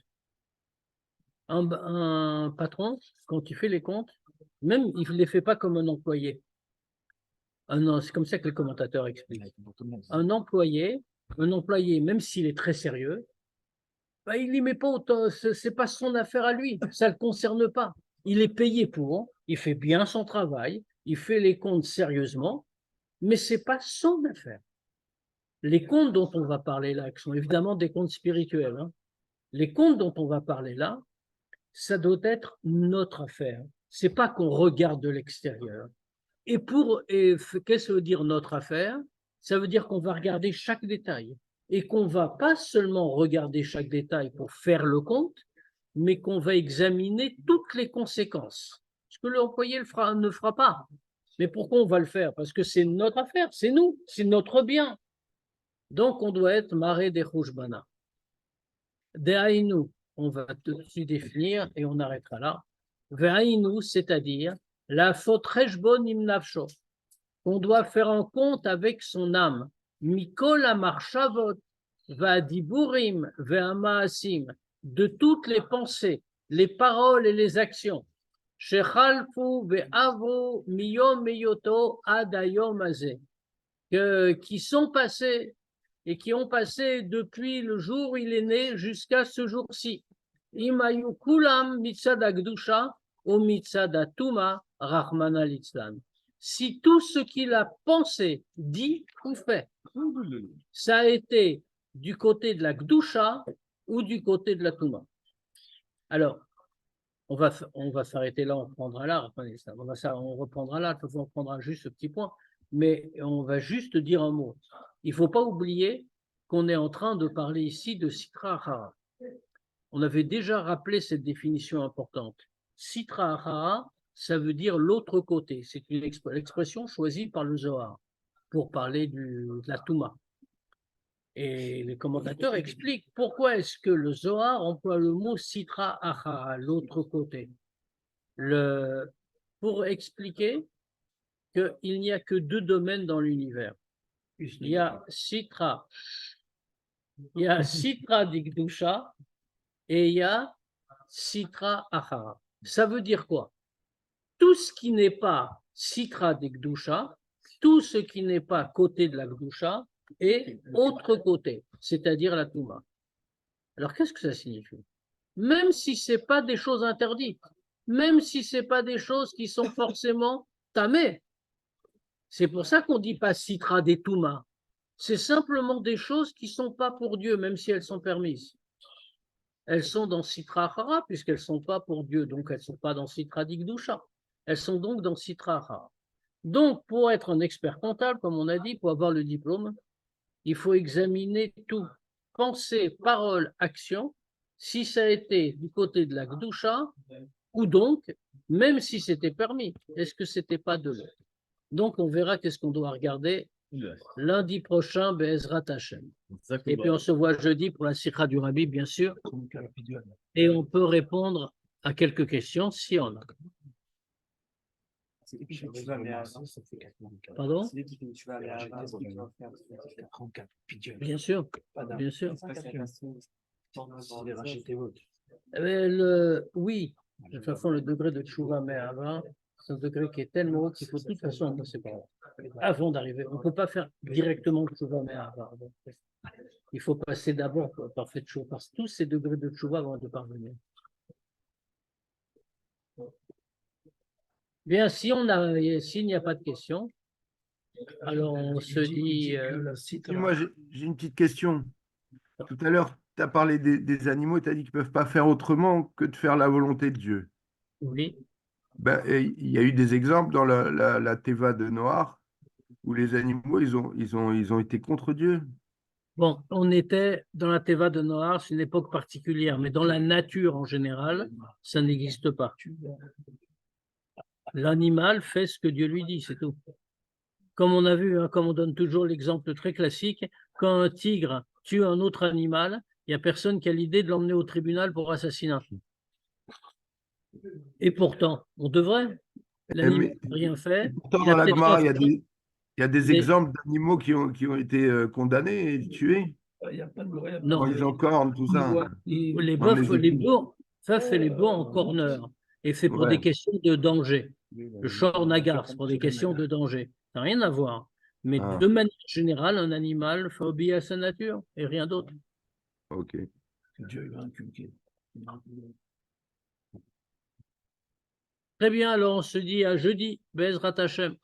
Un patron, quand il fait les comptes, même il ne les fait pas comme un employé. C'est comme ça que les commentateurs expliquent. Un employé, même s'il est très sérieux, bah, il n'y met pas autant, c'est pas son affaire à lui, ça ne le concerne pas. Il est payé pour, il fait bien son travail, il fait les comptes sérieusement, mais ce n'est pas son affaire. Les comptes dont on va parler là, qui sont évidemment des comptes spirituels, hein, les comptes dont on va parler là, ça doit être notre affaire. C'est pas qu'on regarde de l'extérieur. Et qu'est-ce que ça veut dire notre affaire? Ça veut dire qu'on va regarder chaque détail et qu'on va pas seulement regarder chaque détail pour faire le compte, mais qu'on va examiner toutes les conséquences. Ce que l'employé ne fera pas. Mais pourquoi on va le faire? Parce que c'est notre affaire, c'est nous, c'est notre bien. Donc on doit être maré des Rouchbana. Dehaïnou, on va tout de suite définir et on arrêtera là. Vehaïnou, c'est-à-dire la faute rejbon imnafsho, qu'on doit faire en compte avec son âme. Mikol amarchavot, vadiburim, ve'amaasim, de toutes les pensées, les paroles et les actions. Shechalfu ve'avru miyom meyoto adayom azeh, qui sont passées et qui ont passé depuis le jour où il est né jusqu'à ce jour-ci. Imayu kulam mitzad agdusha ou mitzad atuma rachmana litzlan. Si tout ce qu'il a pensé, dit ou fait, ça a été du côté de la gdusha ou du côté de la tuma. Alors, on va s'arrêter là, on reprendra là, on reprendra là, on reprendra juste ce petit point, mais on va juste dire un mot. Il ne faut pas oublier qu'on est en train de parler ici de Sitra Achara. On avait déjà rappelé cette définition importante. Sitra Achara, ça veut dire l'autre côté. C'est une expression choisie par le Zohar pour parler de la Touma. Et les commentateurs expliquent pourquoi est-ce que le Zohar emploie le mot Sitra Achara, l'autre côté. Pour expliquer qu'il n'y a que deux domaines dans l'univers. Il y a Sitra Dikdusha et il y a Sitra Achara. Ça veut dire quoi? Tout ce qui n'est pas Sitra Dikdusha, tout ce qui n'est pas côté de la Gdusha est autre côté, c'est-à-dire la Touma. Alors qu'est-ce que ça signifie? Même si ce n'est pas des choses interdites, même si ce n'est pas des choses qui sont forcément tamées. C'est pour ça qu'on ne dit pas Sitra des Touma. C'est simplement des choses qui ne sont pas pour Dieu, même si elles sont permises. Elles sont dans Sitra Achara, puisqu'elles ne sont pas pour Dieu, donc elles ne sont pas dans Sitra Dikdusha. Elles sont donc dans Sitra Achara. Donc, pour être un expert comptable, comme on a dit, pour avoir le diplôme, il faut examiner tout. Pensée, parole, action. Si ça a été du côté de la Gdoucha, ou donc, même si c'était permis, est-ce que c'était pas de l'eau? Donc, on verra qu'est-ce qu'on doit regarder lundi prochain, Be'ezrat Hashem. Et puis, on se voit jeudi pour la Sikha du Rabbi, bien sûr. Et on peut répondre à quelques questions si on a. Pardon? Bien sûr, bien sûr. Oui, de toute façon, le degré de Tchouva Me'ava, c'est un degré qui est tellement haut qu'il faut de toute façon passer par là. Avant d'arriver. On ne peut pas faire directement Tchouva Me'ava. Il faut passer d'abord par fait Tchouva, parce que tous ces degrés de Tchouva vont de parvenir. Bien, s'il n'y a pas de questions, alors on se dit. Moi, j'ai une petite question. Tout à l'heure, tu as parlé des animaux, tu as dit qu'ils ne peuvent pas faire autrement que de faire la volonté de Dieu. Oui. Ben, il y a eu des exemples dans la Teva de Noach où les animaux, ils ont été contre Dieu. Bon, on était dans la Teva de Noach, c'est une époque particulière, mais dans la nature en général, ça n'existe pas. L'animal fait ce que Dieu lui dit, c'est tout. Comme on a vu, hein, comme on donne toujours l'exemple très classique, quand un tigre tue un autre animal, il n'y a personne qui a l'idée de l'emmener au tribunal pour assassinat. Et pourtant, on devrait. L'animal n'a rien fait. Pourtant, Il a dans la peut-être Gemara, pas fait. il y a des Mais- exemples d'animaux qui ont été condamnés et tués. Non, Quand ils ont cornes, tout ça. les En bœufs, les Égypte. bœufs, ça fait les bœufs en corner. Et c'est pour Ouais. des questions de danger. Le shor nagar, c'est pour des questions de danger. Ça n'a rien à voir. Mais Ah. de manière générale, un animal fait obéir à sa nature et rien d'autre. Ok. Très bien, alors on se dit à jeudi. Bezrat Hashem.